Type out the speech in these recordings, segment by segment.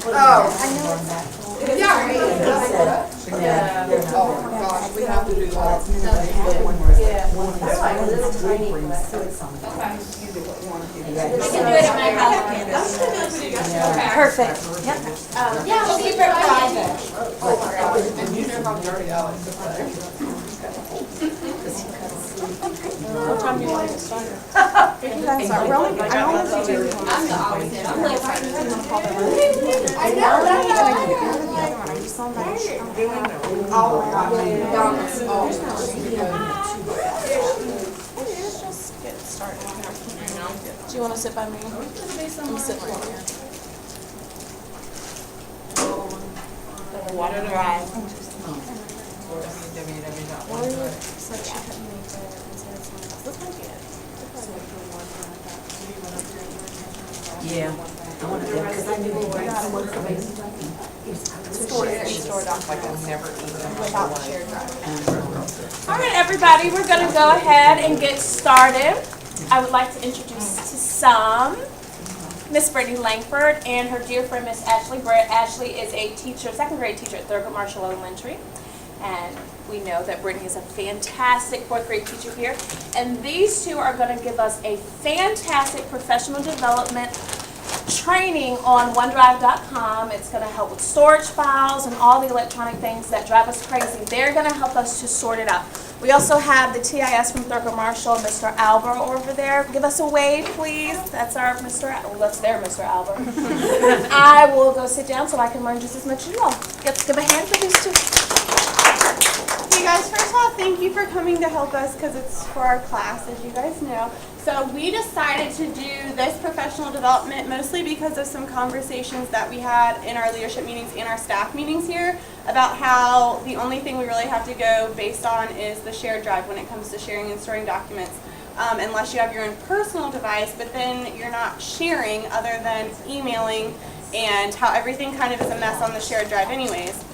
Oh my gosh, we have to do that. We can do it at my house, Candace. Perfect. Yep. Yeah, we'll keep it private. And you know how dirty I like to play. What time do you want to get started? I'm the opposite. I'm like, I know. Let's just get started here. Do you want to sit by me? I'm sitting right here. OneDrive. Yeah, I want to do it because I knew they got one for me. Store documents never Without the shared drive. All right, everybody, we're going to go ahead and get started. I would like to introduce to some Miss Brittany Langford and her dear friend Miss Ashley Britt. Ashley is a teacher, second grade teacher at Thurgood Marshall Elementary, and we know that Brittany is a fantastic fourth grade teacher here. And these two are going to give us a fantastic professional development training on OneDrive.com. It's going to help with storage files and all the electronic things that drive us crazy. They're going to help us to sort it out. We also have the TIS from Thurgood Marshall, Mr. Albert over there. Give us a wave, please. That's our Mr. Well, that's their Mr. Albert. I will go sit down so I can learn just as much as you all. Let's give a hand for these two. Hey guys, first of all, thank you for coming to help us because it's for our class, as you guys know. So we decided to do this professional development mostly because of some conversations that we had in our leadership meetings and our staff meetings here about how the only thing we really have to go based on is the shared drive when it comes to sharing and storing documents. Unless you have your own personal device, but then you're not sharing other than emailing, and how everything kind of is a mess on the shared drive anyways.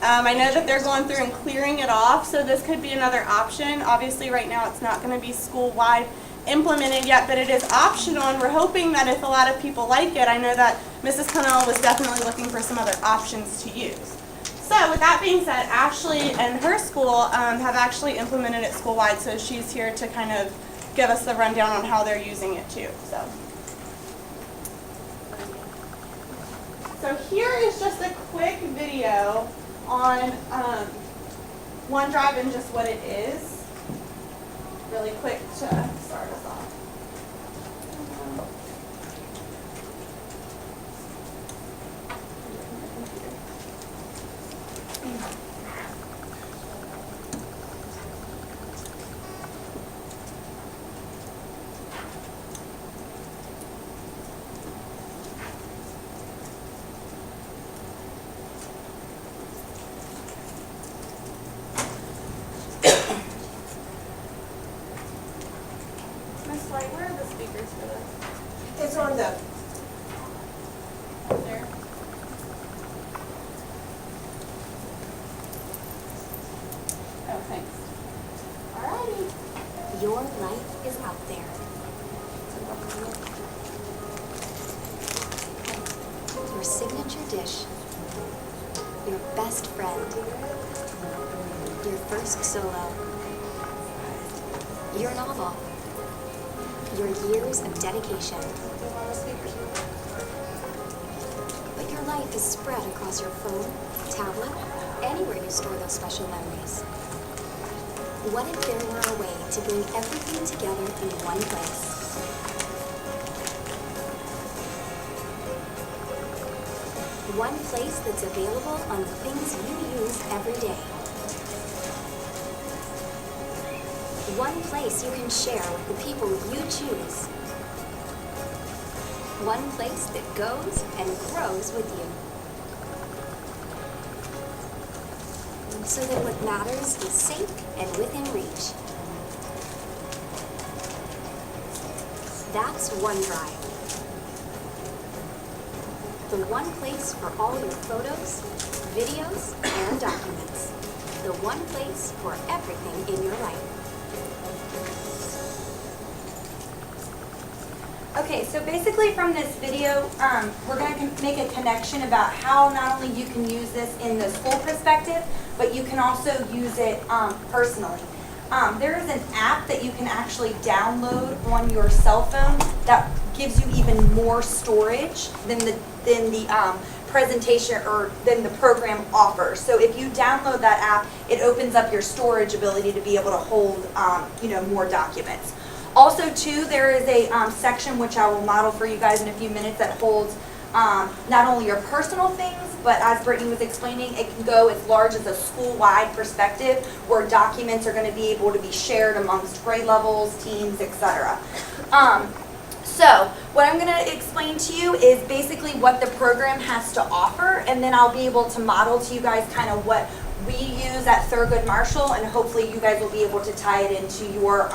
I know that they're going through and clearing it off, so this could be another option. Obviously right now it's not going to be school-wide implemented yet, but it is optional, and we're hoping that if a lot of people like it, I know that Mrs. Connell was definitely looking for some other options to use. So with that being said, Ashley and her school have actually implemented it school-wide, so she's here to kind of give us the rundown on how they're using it too. So here is just a quick video on OneDrive and just what it is. Really quick to start us off. Where are the speakers for this? It's on the. There. Oh, thanks. Alrighty. Your life is out there. Your signature dish. Your best friend. Your first solo. Your novel. Your years of dedication. But your life is spread across your phone, tablet, anywhere you store those special memories. What if there were a way to bring everything together in one place? One place that's available on the things you use every day. One place you can share with the people you choose. One place that goes and grows with you. So that what matters is safe and within reach. That's OneDrive. The one place for all your photos, videos, and documents. The one place for everything in your life. Okay, so basically from this video, we're going to make a connection about how not only you can use this in the school perspective, but you can also use it personally. There is an app that you can actually download on your cell phone that gives you even more storage than the presentation or than the program offers. So if you download that app, it opens up your storage ability to be able to hold more documents. Also too, there is a section which I will model for you guys in a few minutes that holds not only your personal things, but as Brittany was explaining, it can go as large as a school-wide perspective where documents are going to be able to be shared amongst grade levels, teams, etc. So what I'm going to explain to you is basically what the program has to offer, and then I'll be able to model to you guys kind of what we use at Thurgood Marshall, and hopefully you guys will be able to tie it into your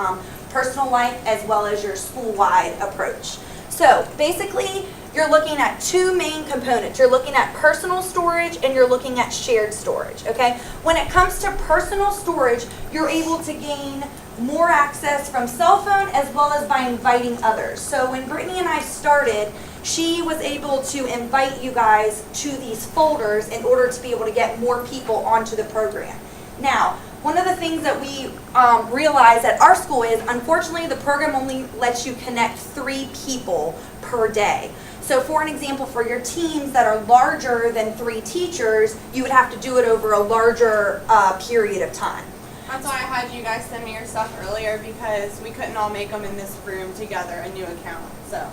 personal life as well as your school-wide approach. So basically, you're looking at two main components. You're looking at personal storage and you're looking at shared storage, okay? When it comes to personal storage, you're able to gain more access from cell phone as well as by inviting others. So when Brittany and I started, she was able to invite you guys to these folders in order to be able to get more people onto the program. Now, one of the things that we realized at our school is, unfortunately, the program only lets you connect 3 people per day. So for an example, for your teams that are larger than 3 teachers, you would have to do it over a larger period of time. That's why I had you guys send me your stuff earlier, because we couldn't all make them in this room together, a new account, so.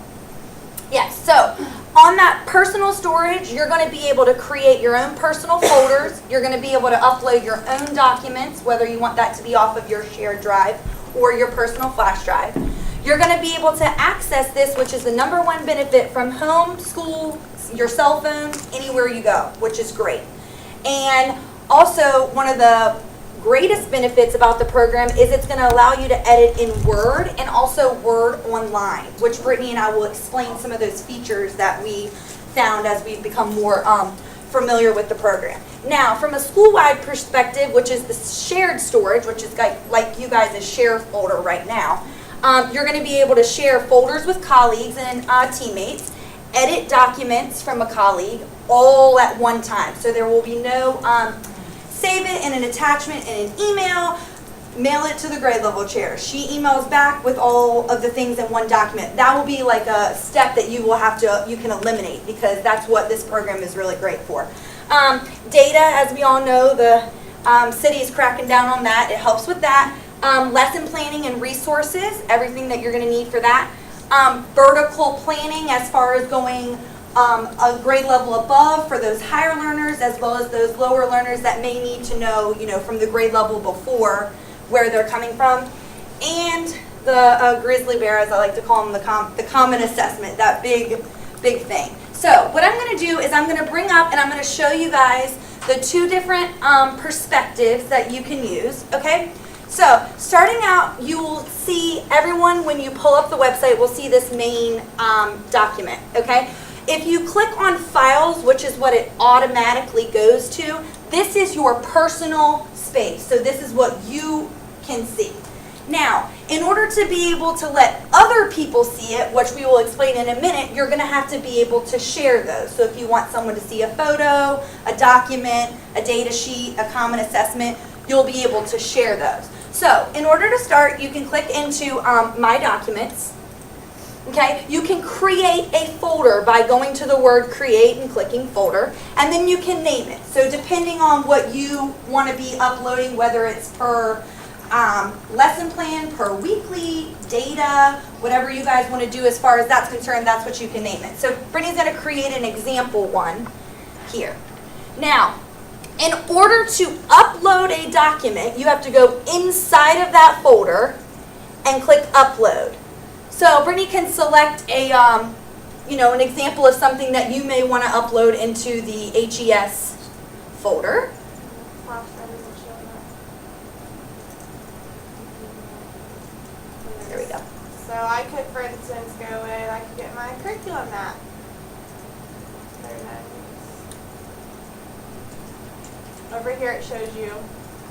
Yes, so on that personal storage, you're going to be able to create your own personal folders. You're going to be able to upload your own documents, whether you want that to be off of your shared drive or your personal flash drive. You're going to be able to access this, which is the #1 benefit, from home, school, your cell phone, anywhere you go, which is great. And also, one of the greatest benefits about the program is it's going to allow you to edit in Word and also Word Online, which Brittany and I will explain some of those features that we found as we've become more familiar with the program. Now, from a school-wide perspective, which is the shared storage, which is like you guys' share folder right now, you're going to be able to share folders with colleagues and teammates, edit documents from a colleague all at one time. So there will be no save it in an attachment in an email, mail it to the grade level chair. She emails back with all of the things in one document. That will be like a step that you can eliminate, because that's what this program is really great for. Data, as we all know, the city is cracking down on that. It helps with that. Lesson planning and resources, everything that you're going to need for that. Vertical planning as far as going a grade level above for those higher learners, as well as those lower learners that may need to know, from the grade level before where they're coming from. And the grizzly bear, as I like to call them, the common assessment, that big thing. So what I'm going to do is I'm going to bring up and I'm going to show you guys the 2 different perspectives that you can use, okay? So starting out, you will see everyone, when you pull up the website, will see this main document, okay? If you click on Files, which is what it automatically goes to, this is your personal space. So this is what you can see. Now, in order to be able to let other people see it, which we will explain in a minute, you're going to have to be able to share those. So if you want someone to see a photo, a document, a data sheet, a common assessment, you'll be able to share those. So in order to start, you can click into My Documents. Okay, you can create a folder by going to the word create and clicking folder, and then you can name it. So depending on what you want to be uploading, whether it's per lesson plan, per weekly, data, whatever you guys want to do as far as that's concerned, that's what you can name it. So Brittany's going to create an example one here. Now, in order to upload a document, you have to go inside of that folder and click upload. So Brittany can select a, an example of something that you may want to upload into the HES folder. There we go. So I could, for instance, go in, I could get my curriculum map. Very nice. Over here it shows you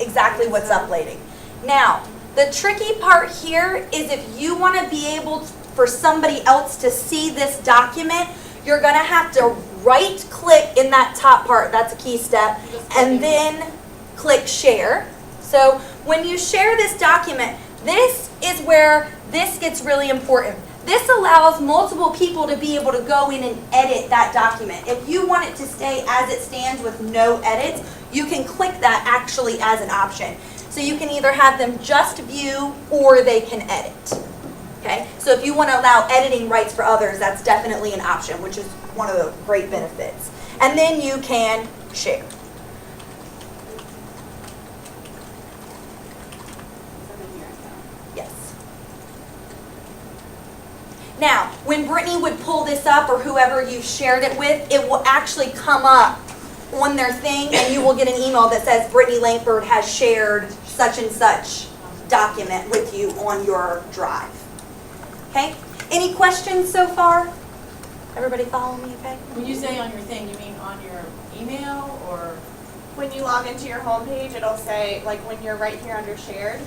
Exactly what's uploading. Now, the tricky part here is if you want to be able for somebody else to see this document, you're going to have to right click in that top part, that's a key step, and then click share. So when you share this document, this is where this gets really important. This allows multiple people to be able to go in and edit that document. If you want it to stay as it stands with no edits, you can click that actually as an option. So you can either have them just view or they can edit. Okay? So if you want to allow editing rights for others, that's definitely an option, which is one of the great benefits. And then you can share. Yes. Now, when Brittany would pull this up or whoever you shared it with, it will actually come up on their thing and you will get an email that says Brittany Langford has shared such and such document with you on your drive. Okay? Any questions so far? Everybody follow me, okay? When you say on your thing, you mean on your email or? When you log into your homepage, it'll say, like when you're right here under shared,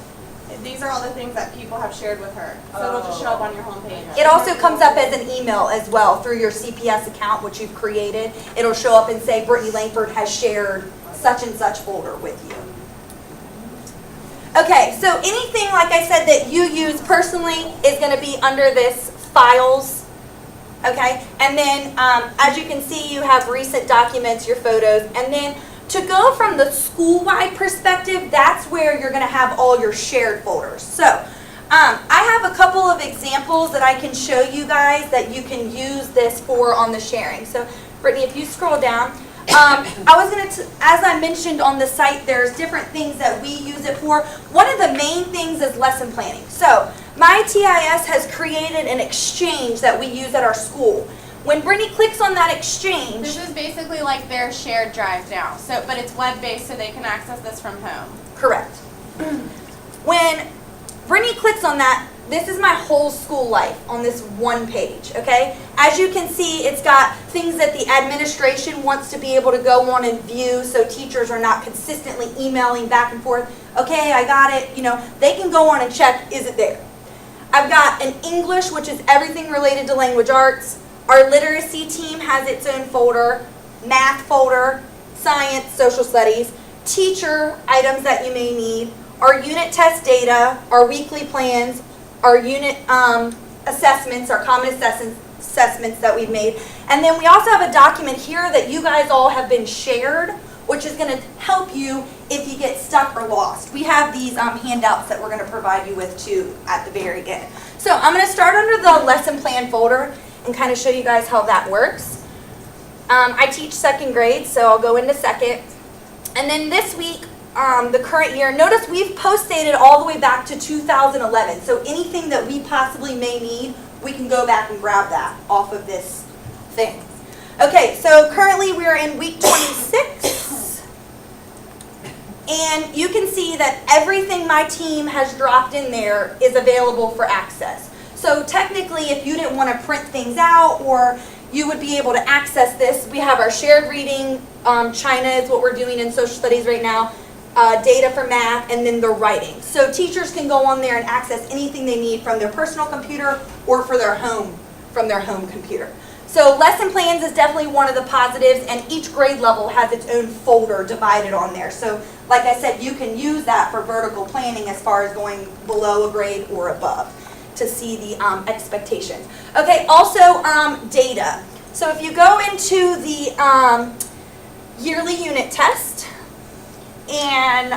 these are all the things that people have shared with her. So it'll just show up on your homepage. It also comes up as an email as well through your CPS account, which you've created. It'll show up and say Brittany Langford has shared such and such folder with you. Okay, so anything, like I said, that you use personally is going to be under this files. Okay, and then as you can see, you have recent documents, your photos, and then to go from the school-wide perspective, that's where you're going to have all your shared folders. So I have a couple of examples that I can show you guys that you can use this for on the sharing. So Brittany, if you scroll down, I was going to, as I mentioned on the site, there's different things that we use it for. One of the main things is lesson planning. So my TIS has created an exchange that we use at our school. When Brittany clicks on that exchange, This is basically like their shared drive now. So, but it's web-based, so they can access this from home. correct. When Brittany clicks on that, this is my whole school life on this one page, okay? As you can see, it's got things that the administration wants to be able to go on and view so teachers are not consistently emailing back and forth. Okay, I got it. You know, they can go on and check, is it there? I've got an English, which is everything related to language arts. Our literacy team has its own folder, math folder, science, social studies, teacher items that you may need, our unit test data, our weekly plans, our unit assessments, our common assessments that we've made. And then we also have a document here that you guys all have been shared, which is going to help you if you get stuck or lost. We have these handouts that we're going to provide you with too at the very end. So I'm going to start under the lesson plan folder and kind of show you guys how that works. I teach second grade, so I'll go into second. And then this week, the current year, notice we've post-dated all the way back to 2011. So anything that we possibly may need, we can go back and grab that off of this thing. Okay, so currently we're in week 26. And you can see that everything my team has dropped in there is available for access. So technically, if you didn't want to print things out or you would be able to access this, we have our shared reading, China is what we're doing in social studies right now, data for math, and then the writing. So teachers can go on there and access anything they need from their personal computer or from their home computer. So lesson plans is definitely one of the positives, and each grade level has its own folder divided on there. So like I said, you can use that for vertical planning as far as going below a grade or above to see the expectations. Okay, also data. So if you go into the yearly unit test and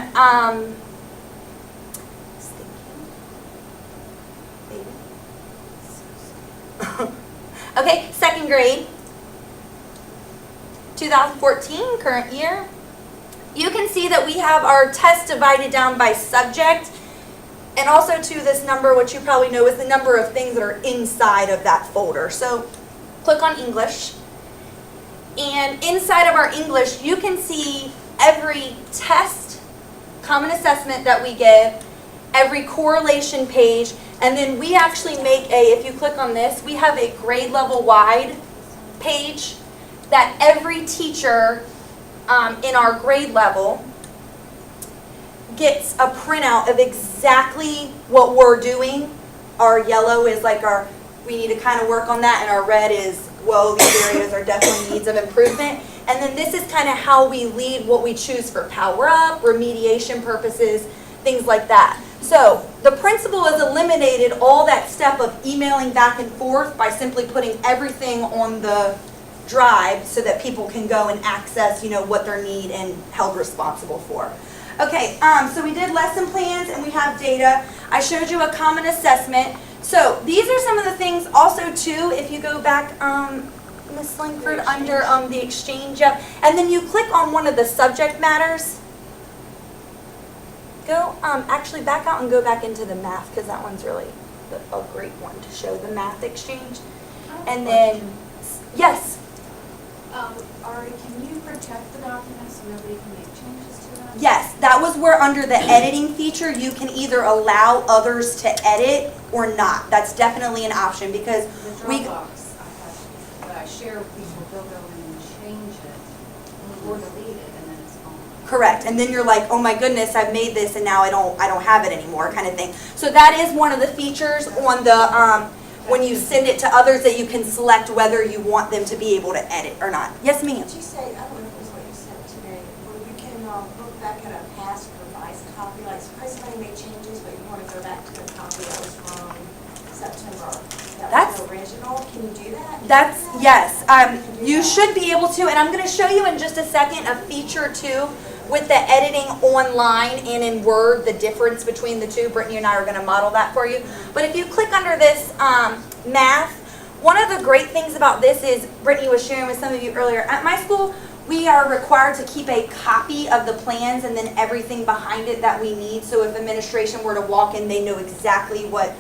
okay, second grade, 2014, current year, you can see that we have our test divided down by subject. And also to this number, which you probably know is the number of things that are inside of that folder. So click on English. And inside of our English, you can see every test, common assessment that we give, every correlation page, and then we actually make if you click on this, we have a grade level wide page that every teacher in our grade level gets a printout of exactly what we're doing. Our yellow is like our we need to kind of work on that, and our red is, whoa, these areas are definitely needs of improvement. And then this is kind of how we lead what we choose for power up, remediation purposes, things like that. So the principal has eliminated all that step of emailing back and forth by simply putting everything on the drive so that people can go and access, you know, what their need and held responsible for. Okay, so we did lesson plans and we have data. I showed you a common assessment. So these are some of the things also too, if you go back, Ms. Langford, under the exchange, yep. And then you click on one of the subject matters. Go, actually back out and go back into the math, because that one's really a great one to show the math exchange. And then, yes? Ari, can you protect the documents so nobody can make changes to them? Yes, that was where under the editing feature, you can either allow others to edit or not. That's definitely an option because The we... Dropbox, I share with people, they'll go in and change it or delete it and then it's gone. Correct, and then you're like, oh my goodness, I've made this and now I don't have it anymore, kind of thing. So that is one of the features on the when you send it to others, that you can select whether you want them to be able to edit or not. Yes, ma'am. Did you say, I don't know if it was what you said today, where you can look back at a past revised copy, like suppose somebody made changes, but you want to go back to the copy that was from September. That was the original. Can you do that? That's, yes. You should be able to, and I'm going to show you in just a second a feature too with the editing online and in Word, the difference between the two. Brittany and I are going to model that for you. But if you click under this math, one of the great things about this is, Brittany was sharing with some of you earlier, at my school, we are required to keep a copy of the plans and then everything behind it that we need. So if administration were to walk in, they know exactly what,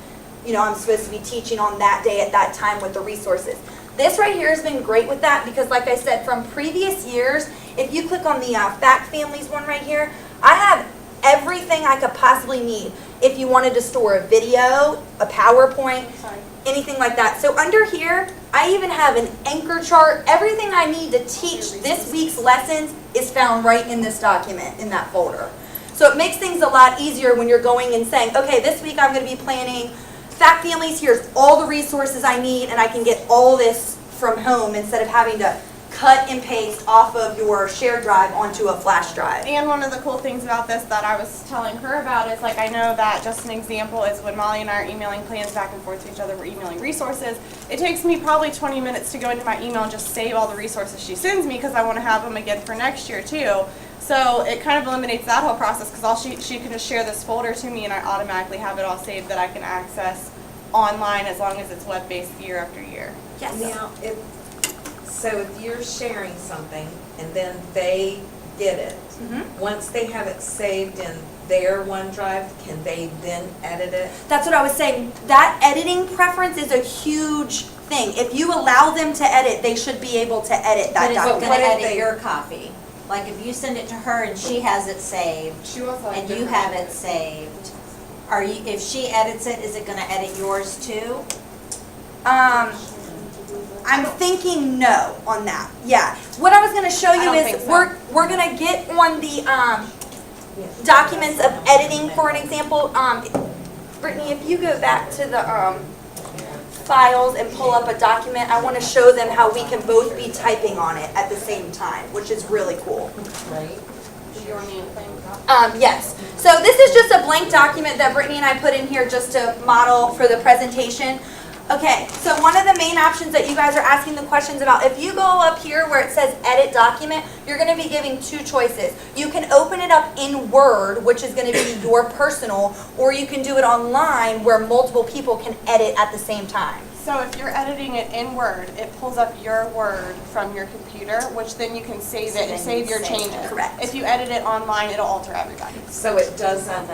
you know, I'm supposed to be teaching on that day at that time with the resources. This right here has been great with that because, like I said, from previous years, if you click on the Fact Families one right here, I have everything I could possibly need. If you wanted to store a video, a PowerPoint, anything like that. So under here, I even have an anchor chart. Everything I need to teach this week's lessons is found right in this document, in that folder. So it makes things a lot easier when you're going and saying, okay, this week I'm going to be planning Fact Families, here's all the resources I need, and I can get all this from home instead of having to cut and paste off of your shared drive onto a flash drive. And one of the cool things about this that I was telling her about is, like, I know that just an example is when Molly and I are emailing plans back and forth to each other, we're emailing resources. It takes me probably 20 minutes to go into my email and just save all the resources she sends me because I want to have them again for next year too. So it kind of eliminates that whole process because all she can just share this folder to me and I automatically have it all saved that I can access online as long as it's web-based year after year. Yes. Now, so if you're sharing something and then they get it, once they have it saved in their OneDrive, can they then edit it? That's what I was saying. That editing preference is a huge thing. If you allow them to edit, they should be able to edit that But is it document. going to edit your copy? Like if you send it to her and she has it saved, She also and you have it saved, if she edits it, is it going to edit yours too? I'm thinking no on that. Yeah. What I was going to show you don't is think so. we're going to get on the documents of editing, for an example. Brittany, if you go back to the files and pull up a document, I want to show them how we can both be typing on it at the same time, which is really cool. Right. Yes. So this is just a blank document that Brittany and I put in here just to model for the presentation. Okay, so one of the main options that you guys are asking the questions about, if you go up here where it says edit document, you're going to be giving two choices. You can open it up in Word, which is going to be your personal, or you can do it online where multiple people can edit at the same time. So if you're editing it in Word, it pulls up your Word from your computer, which then you can save it and save your changes. Correct. If you edit it online, it'll alter everybody. So it doesn't,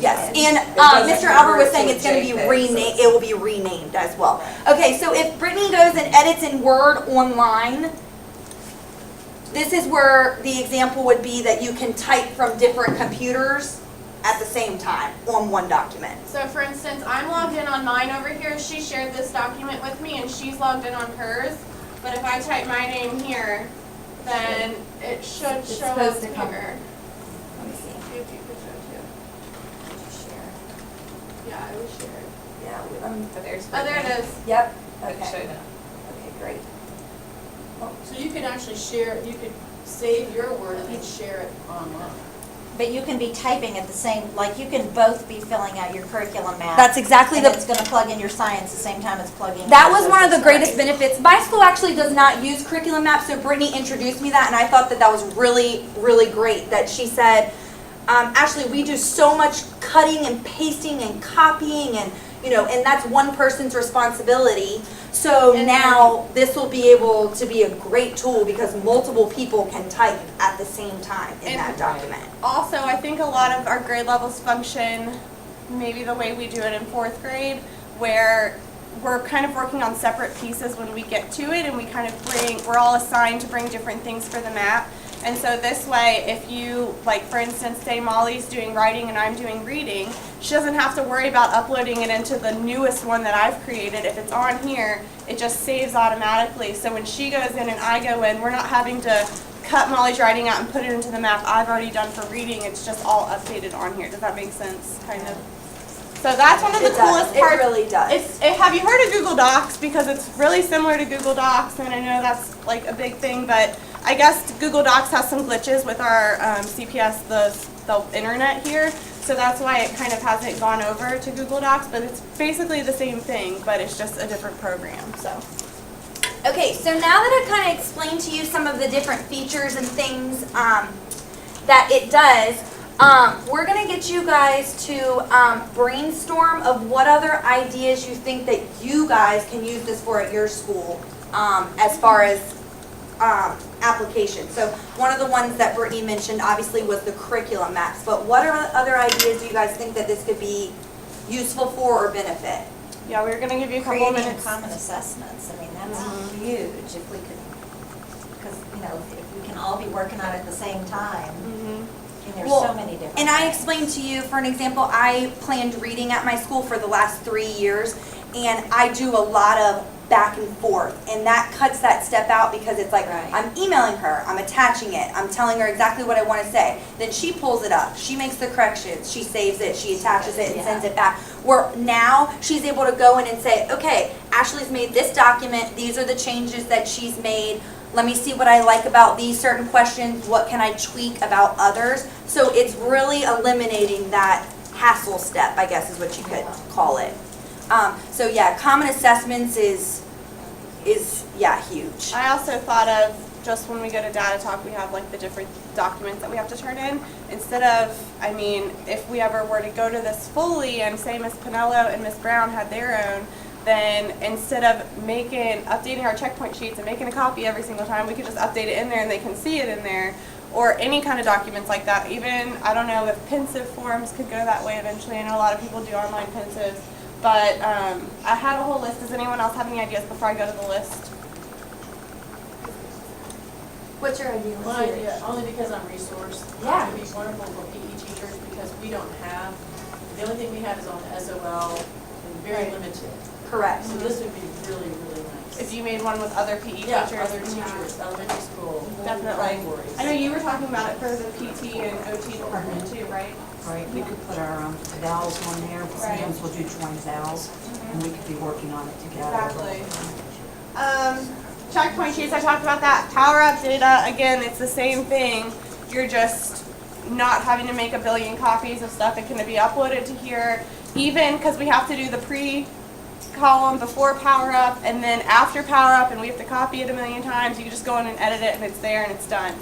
Yes, and doesn't Mr. Albert was convert saying to it's going to be JPEG, renamed. It will be renamed as well. Okay, so if Brittany goes and edits in Word online, this is where the example would be that you can type from different computers at the same time on one document. So for instance, I'm logged in on mine over here. She shared this document with me and she's logged in on hers. But if I type my name here, then it should show up here. Let me see. See if you could show too. Yeah, it was shared. Yeah. now. There's Oh, there it is. Yep. Show Okay. them. Okay, great. So you could actually share, you could save your word and then share it online. But you can be typing at the same, like you can both be filling out your curriculum map. That's exactly And the. it's gonna plug in your science the same time it's plugging in. That your was one of the social greatest studies. benefits. My school actually does not use curriculum maps, so Brittany introduced me that, and I thought that that was really, really great. That she said, actually, we do so much cutting and pasting and copying, and and that's one person's responsibility. So And now this will be able to be a great tool because multiple people can type at the same time in And- that document. Also, I think a lot of our grade levels function maybe the way we do it in 4th grade, where we're kind of working on separate pieces when we get to it, and we kind of we're all assigned to bring different things for the map. And so this way, if you, like for instance, say Molly's doing writing and I'm doing reading, she doesn't have to worry about uploading it into the newest one that I've created. If it's on here, it just saves automatically. So when she goes in and I go in, we're not having to cut Molly's writing out and put it into the map I've already done for reading. It's just all updated on here. Does that make sense? Kind of. So that's one of the It does. coolest parts. It really does. Have you heard of Google Docs? Because it's really similar to Google Docs, and I know that's like a big thing, but I guess Google Docs has some glitches with our CPS, the internet here, so that's why it kind of hasn't gone over to Google Docs, but it's basically the same thing, but it's just a different program, so. Okay, so now that I've kind of explained to you some of the different features and things that it does, we're going to get you guys to brainstorm of what other ideas you think that you guys can use this for at your school as far as application. So one of the ones that Brittany mentioned obviously was the curriculum maps, but what are other ideas do you guys think that this could be useful for or benefit? Yeah, we're gonna give you a couple Creating minutes. common assessments, I mean, that's huge if we could, because, if we can all be working on it at the same time. Mhm. And there's Well, so many different And I things. explained to you, for an example, I planned reading at my school for the last 3 years, and I do a lot of back and forth, and that cuts that step out because it's like, Right. I'm emailing her, I'm attaching it, I'm telling her exactly what I want to say. Then she pulls it up, she makes the corrections, she saves it, she attaches it and Yeah. sends it back. Where now she's able to go in and say, okay, Ashley's made this document, these are the changes that she's made. Let me see what I like about these certain questions, what can I tweak about others? So it's really eliminating that hassle step, I guess is what you could call it. So yeah, common assessments is huge. I also thought of, just when we go to data talk, we have like the different documents that we have to turn in. Instead of, if we ever were to go to this fully and say Miss Pinello and Miss Brown had their own, then instead of updating our checkpoint sheets and making a copy every single time, we could just update it in there and they can see it in there. Or any kind of documents like that. Even, I don't know if pensive forms could go that way eventually. I know a lot of people do online pensives. But I had a whole list. Does anyone else have any ideas before I go to the list? What's your idea? My idea, only because I'm resourced, Yeah. it would be wonderful for PE teachers because we don't have, the only thing we have is on the SOL and very limited. Correct. So this would be really, really nice. If you made one with other PE Yeah, teachers. other teachers, elementary school. Definitely. categories. I know you were talking about it for the PT and OT department too, right? Right, we could put our vowels on there, but Right. sometimes we'll do joint vowels, and we could be working on it together. Exactly. Checkpoint sheets, I talked about that. Power Up data, again, it's the same thing. You're just not having to make a billion copies of stuff. It can be uploaded to here, even because we have to do the pre-column before Power Up and then after Power Up, and we have to copy it a million times. You can just go in and edit it, and it's there, and it's done.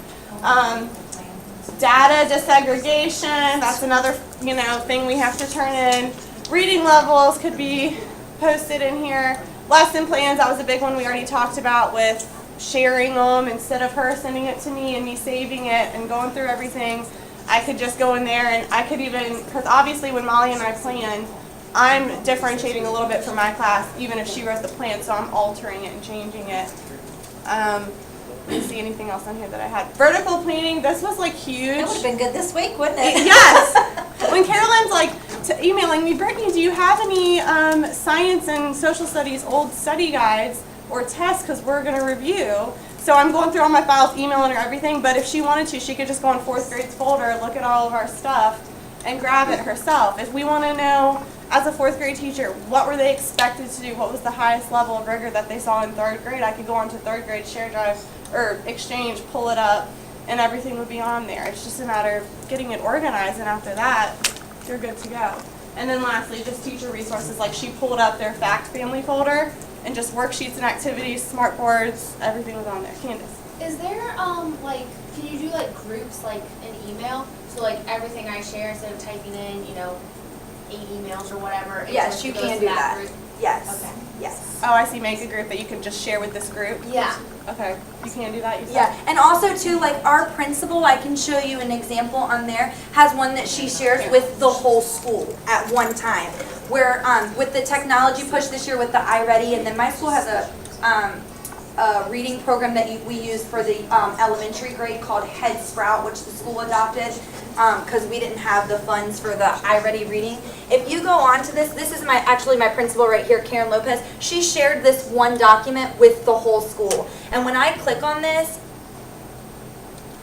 Data desegregation, that's another, thing we have to turn in. Reading levels could be posted in here. Lesson plans, that was a big one we already talked about with sharing them instead of her sending it to me and me saving it and going through everything. I could just go in there and I could even, because obviously when Molly and I plan, I'm differentiating a little bit for my class, even if she wrote the plan, so I'm altering it and changing it. Let me see anything else on here that I had. Vertical planning, this was like huge. It would have been good this week, wouldn't it? Yes. When Carolyn's emailing me, Brittany, do you have any science and social studies old study guides or tests? Because we're going to review. So I'm going through all my files, emailing her everything. But if she wanted to, she could just go in 4th grade's folder, look at all of our stuff, and grab it herself. If we want to know, as a 4th grade teacher, what were they expected to do? What was the highest level of rigor that they saw in 3rd grade? I could go on to 3rd grade share drive or exchange, pull it up, and everything would be on there. It's just a matter of getting it organized, and after that, you're good to go. And then lastly, just teacher resources, like she pulled up their fact family folder, and just worksheets and activities, smart boards, everything was on there. Candace. Is there, like, can you do, like, groups, like, an email? So, like, everything I share, instead of typing in, 8 emails or whatever, it Yes, just you goes can to do that that. group? Yes. Okay. Yes. Oh, I see. Make a group that you can just share with this group. Yeah. Okay. You can do that, you said? Yeah, and also too, like our principal, I can show you an example on there, has one that she shares with the whole school at one time. Where with the technology push this year with the iReady, and then my school has a reading program that we use for the elementary grade called Head Sprout, which the school adopted because we didn't have the funds for the iReady reading. If you go on to this is actually my principal right here, Karen Lopez. She shared this one document with the whole school. And when I click on this,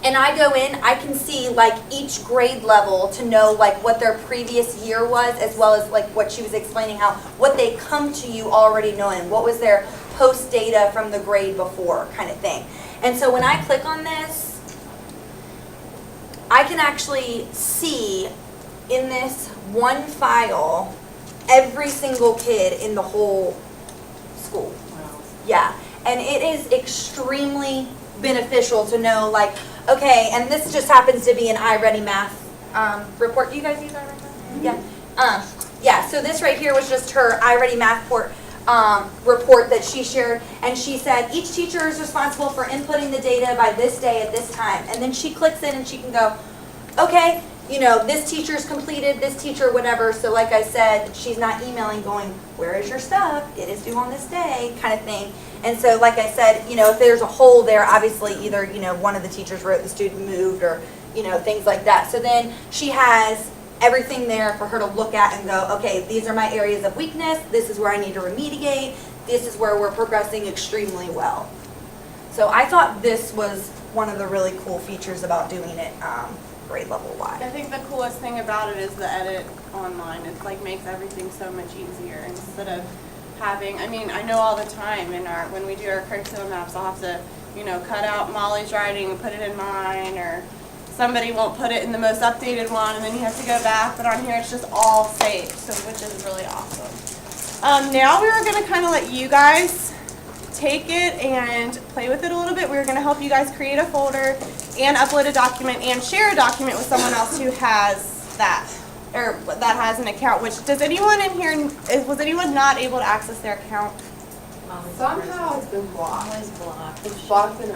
and I go in, I can see like each grade level to know like what their previous year was, as well as like what she was explaining how, what they come to you already knowing, what was their post data from the grade before kind of thing. And so when I click on this, I can actually see in this one file every single kid in the whole school. Wow. Yeah, and it is extremely beneficial to know like, okay, and this just happens to be an iReady math report. Do you guys use iReady math? Yeah. Yeah, so this right here was just her iReady math report that she shared, and she said each teacher is responsible for inputting the data by this day at this time. And then she clicks in and she can go, okay, this teacher's completed, this teacher, whatever. So like I said, she's not emailing going, where is your stuff? It is due on this day, kind of thing. And so like I said, if there's a hole there, obviously either, one of the teachers wrote, the student moved, or, things like that. So then she has everything there for her to look at and go, okay, these are my areas of weakness, this is where I need to remediate, this is where we're progressing extremely well. So I thought this was one of the really cool features about doing it grade level wide. I think the coolest thing about it is the edit online. It's like makes everything so much easier instead of having, I know all the time when we do our curriculum maps, I'll have to, cut out Molly's writing and put it in mine, or somebody won't put it in the most updated one, and then you have to go back. But on here, it's just all saved, which is really awesome. Now we were going to kind of let you guys take it and play with it a little bit. We were going to help you guys create a folder and upload a document and share a document with someone else who has that, or that has an account. Which, does anyone in here, was anyone not able to access their account? Somehow it's been blocked. Always blocked. It's blocked and